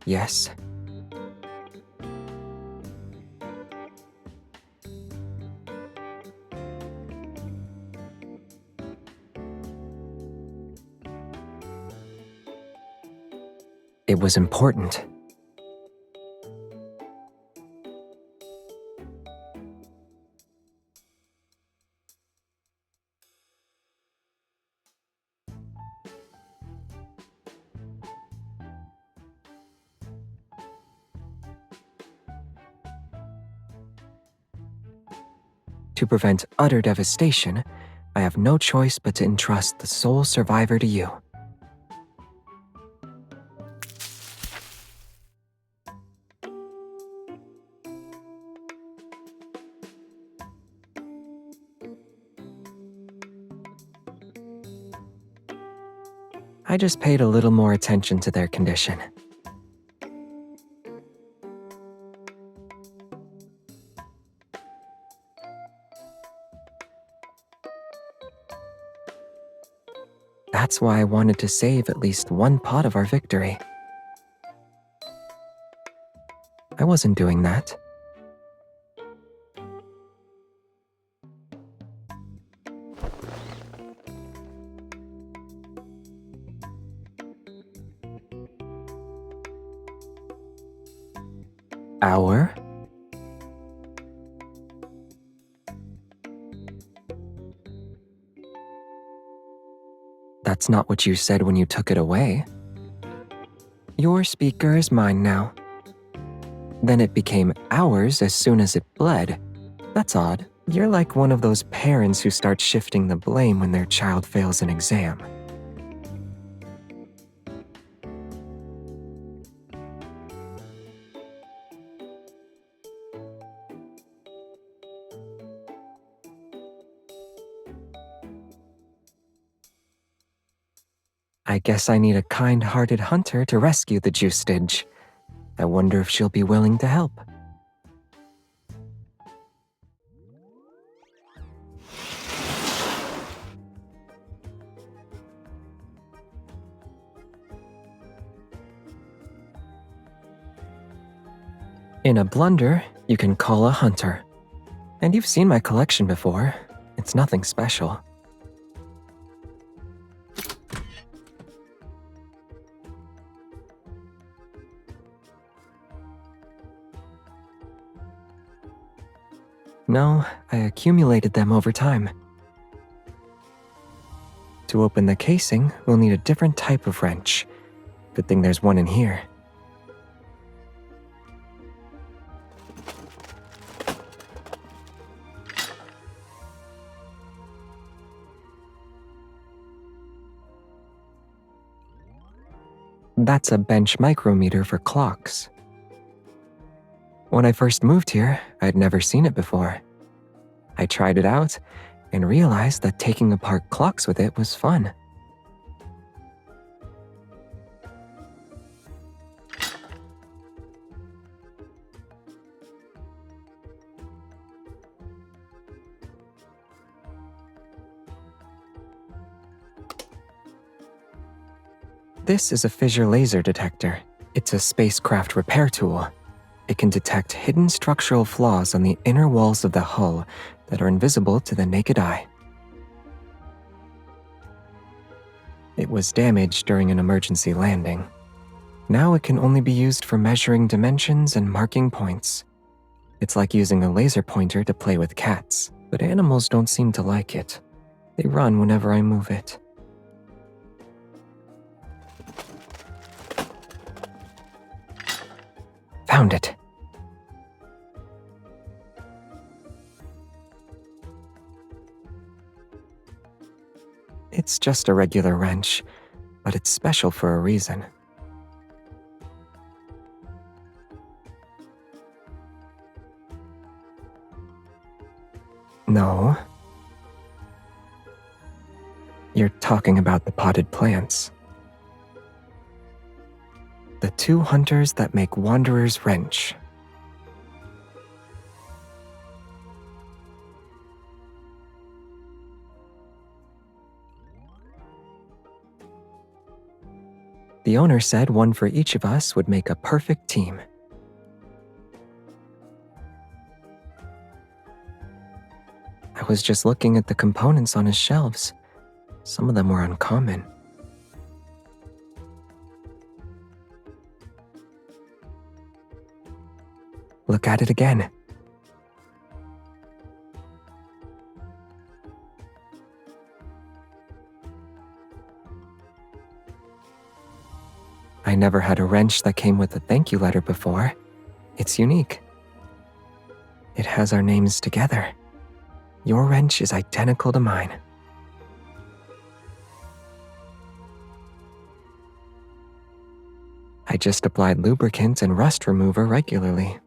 Yes. It was important. To prevent utter devastation, I have no choice but to entrust the sole survivor to you. I just paid a little more attention to their condition. That's why I wanted to save at least one pot of our victory. I wasn't doing that. Our? That's not what you said when you took it away. Your speaker is mine now. Then it became ours as soon as it bled. That's odd. You're like one of those parents who start shifting the blame when their child fails an exam. I guess I need a kind-hearted hunter to rescue the juicage. I wonder if she'll be willing to help. In a blunder, you can call a hunter. And you've seen my collection before. It's nothing special. No, I accumulated them over time. To open the casing, we'll need a different type of wrench. Good thing there's one in here. That's a bench micrometer for clocks. When I first moved here, I'd never seen it before. I tried it out and realized that taking apart clocks with it was fun. This is a fissure laser detector. It's a spacecraft repair tool. It can detect hidden structural flaws on the inner walls of the hull that are invisible to the naked eye. It was damaged during an emergency landing. Now it can only be used for measuring dimensions and marking points. It's like using a laser pointer to play with cats, but animals don't seem to like it. They run whenever I move it. Found it. It's just a regular wrench, but it's special for a reason. No. You're talking about the potted plants. The two hunters that make Wanderer's Wrench. The owner said one for each of us would make a perfect team. I was just looking at the components on his shelves. Some of them were uncommon. Look at it again. I never had a wrench that came with a thank you letter before. It's unique. It has our names together. Your wrench is identical to mine. I just applied lubricant and rust remover regularly.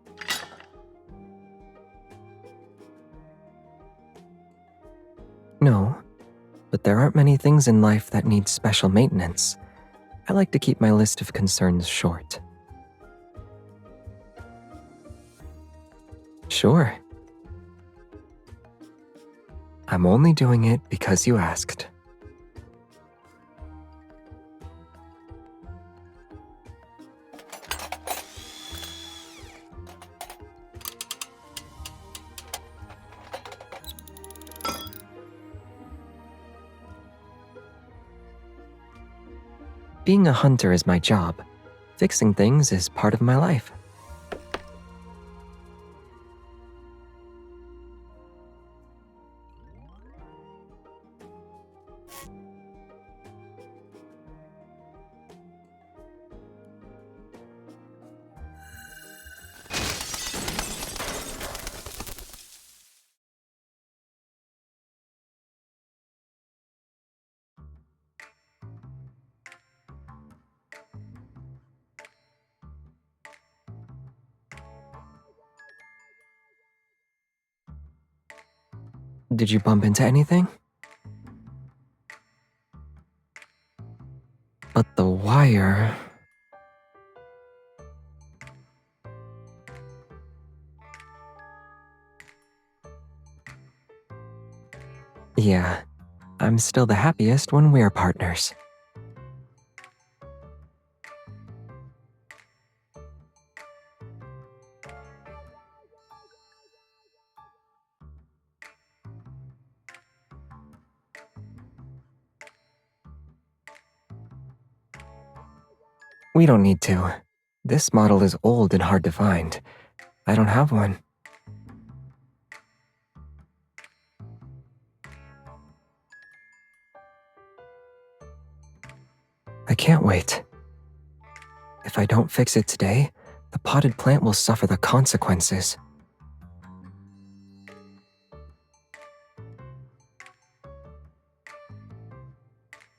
No, but there aren't many things in life that need special maintenance. I like to keep my list of concerns short. Sure. I'm only doing it because you asked. Being a hunter is my job. Fixing things is part of my life. Did you bump into anything? But the wire... Yeah, I'm still the happiest when we're partners. We don't need to. This model is old and hard to find. I don't have one. I can't wait. If I don't fix it today, the potted plant will suffer the consequences.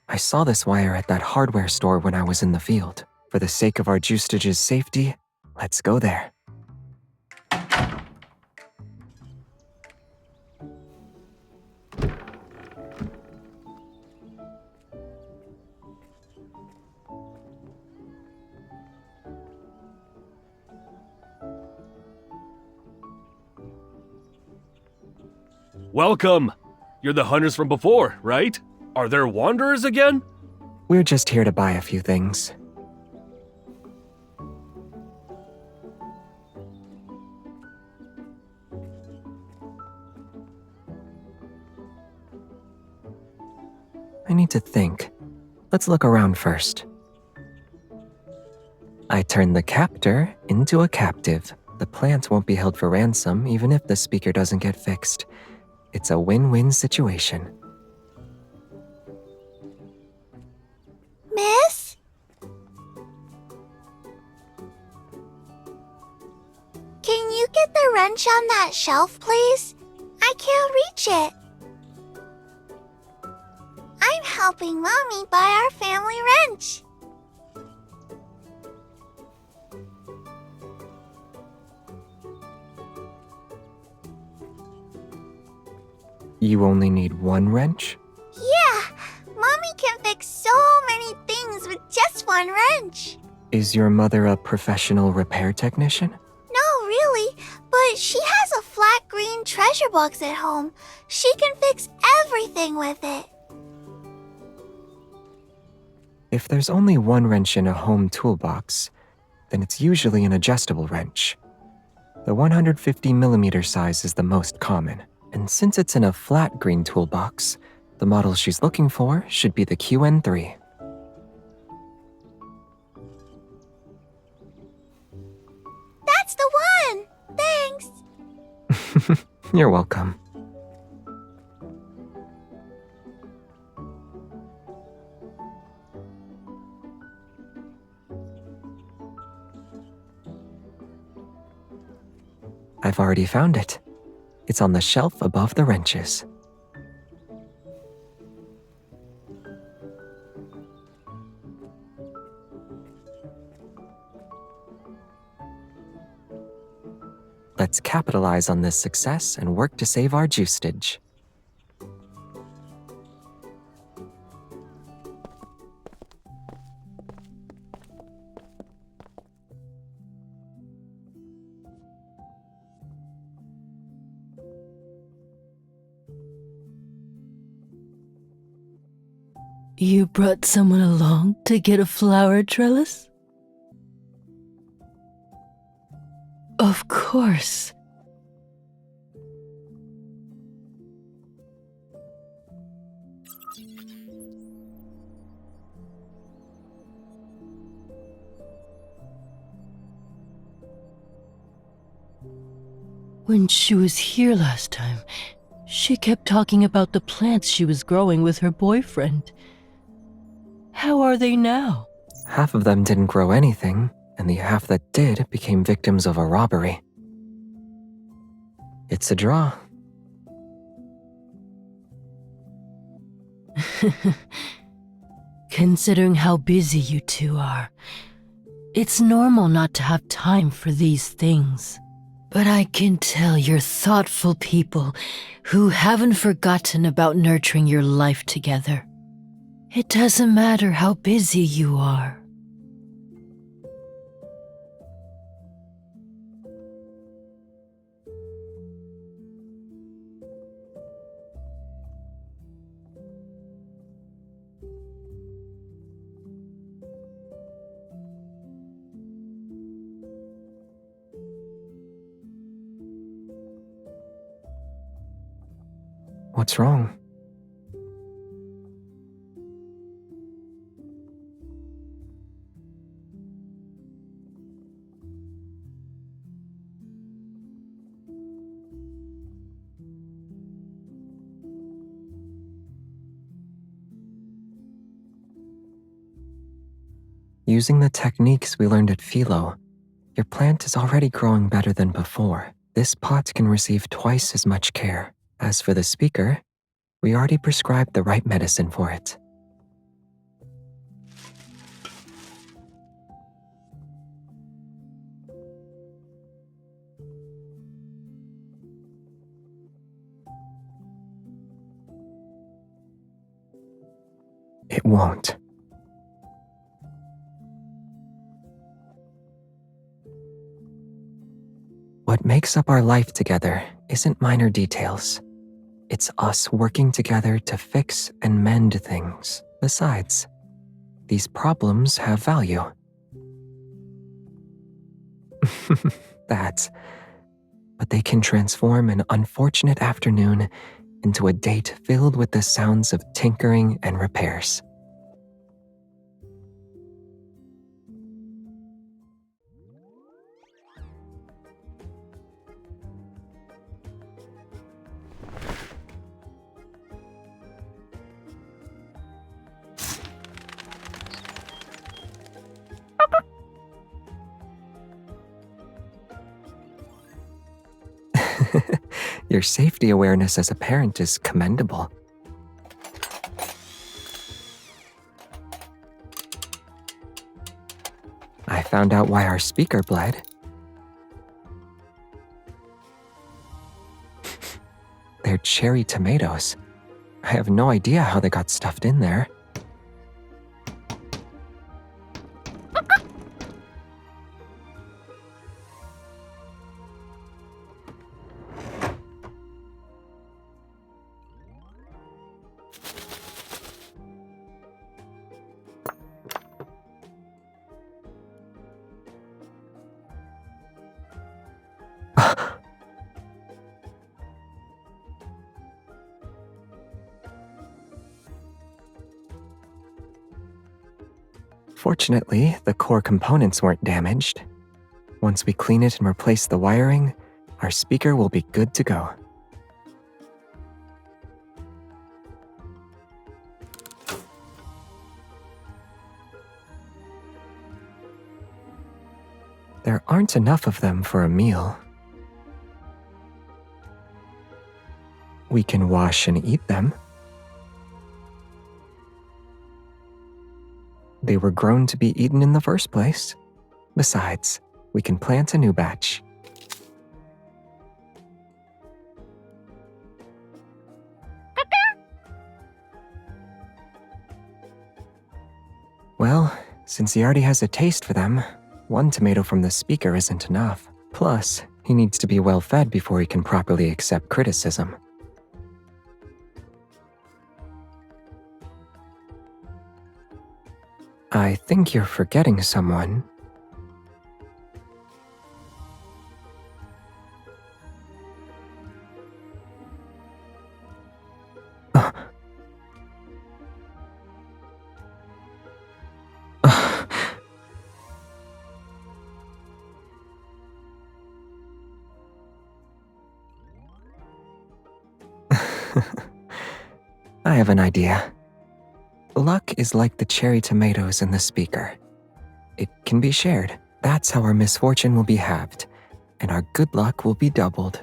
I saw this wire at that hardware store when I was in the field. For the sake of our Justage's safety, let's go there. Welcome! You're the hunters from before, right? Are there wanderers again? We're just here to buy a few things. I need to think. Let's look around first. I turned the captor into a captive. The plant won't be held for ransom even if the speaker doesn't get fixed. It's a win-win situation. Miss? Can you get the wrench on that shelf, please? I can't reach it. I'm helping Mommy buy our family wrench. You only need one wrench? Yeah, Mommy can fix so many things with just one wrench. Is your mother a professional repair technician? No, really, but she has a flat green treasure box at home. She can fix everything with it. If there's only one wrench in a home toolbox, then it's usually an adjustable wrench. The 150mm size is the most common, and since it's in a flat green toolbox, the model she's looking for should be the QN3. That's the one! Thanks! You're welcome. I've already found it. It's on the shelf above the wrenches. Let's capitalize on this success and work to save our juicage. You brought someone along to get a flower trellis? Of course. When she was here last time, she kept talking about the plants she was growing with her boyfriend. How are they now? Half of them didn't grow anything, and the half that did became victims of a robbery. It's a draw. Considering how busy you two are, it's normal not to have time for these things. But I can tell you're thoughtful people who haven't forgotten about nurturing your life together. It doesn't matter how busy you are. What's wrong? Using the techniques we learned at Philo, your plant is already growing better than before. This pot can receive twice as much care. As for the speaker, we already prescribed the right medicine for it. It won't. What makes up our life together isn't minor details. It's us working together to fix and mend things. Besides, these problems have value. But they can transform an unfortunate afternoon into a date filled with the sounds of tinkering and repairs. Your safety awareness as a parent is commendable. I found out why our speaker bled. They're cherry tomatoes. I have no idea how they got stuffed in there. Fortunately, the core components weren't damaged. Once we clean it and replace the wiring, our speaker will be good to go. There aren't enough of them for a meal. We can wash and eat them. They were grown to be eaten in the first place. Besides, we can plant a new batch. Well, since he already has a taste for them, one tomato from the speaker isn't enough. Plus, he needs to be well fed before he can properly accept criticism. I think you're forgetting someone. I have an idea. Luck is like the cherry tomatoes in the speaker. It can be shared. That's how our misfortune will be halved, and our good luck will be doubled.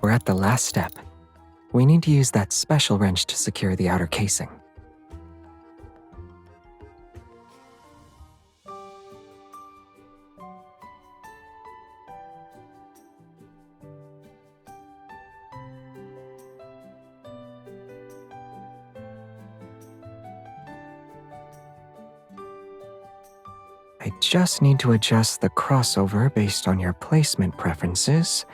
We're at the last step. We need to use that special wrench to secure the outer casing. I just need to adjust the crossover based on your placement preferences.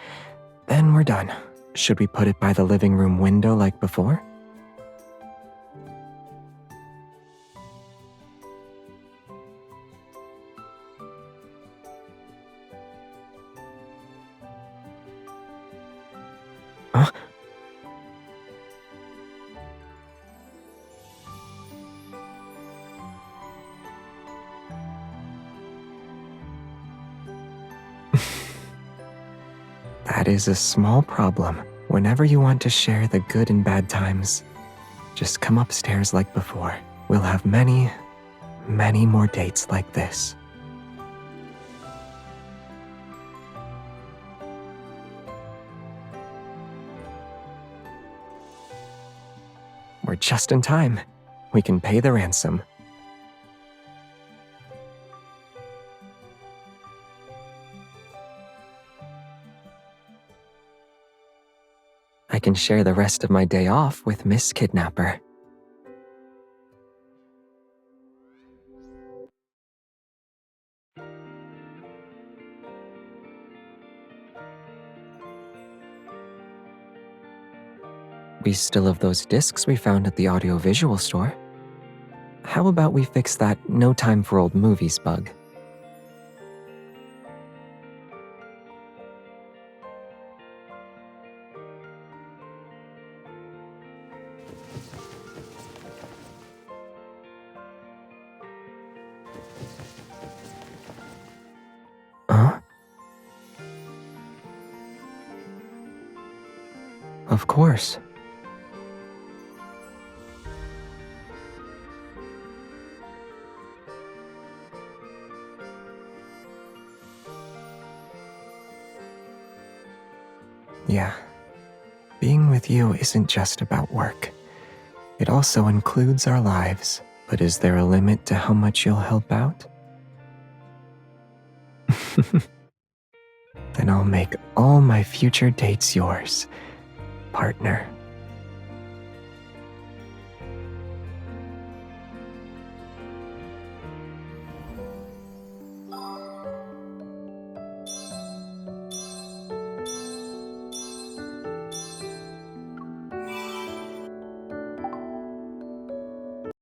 Then we're done. Should we put it by the living room window like before? Huh? That is a small problem. Whenever you want to share the good and bad times, just come upstairs like before. We'll have many, many more dates like this. We're just in time. We can pay the ransom. I can share the rest of my day off with Miss Kidnapper. We still have those discs we found at the audiovisual store. How about we fix that no time for old movies bug? Huh? Of course. Yeah. Being with you isn't just about work. It also includes our lives. But is there a limit to how much you'll help out? Then I'll make all my future dates yours, partner.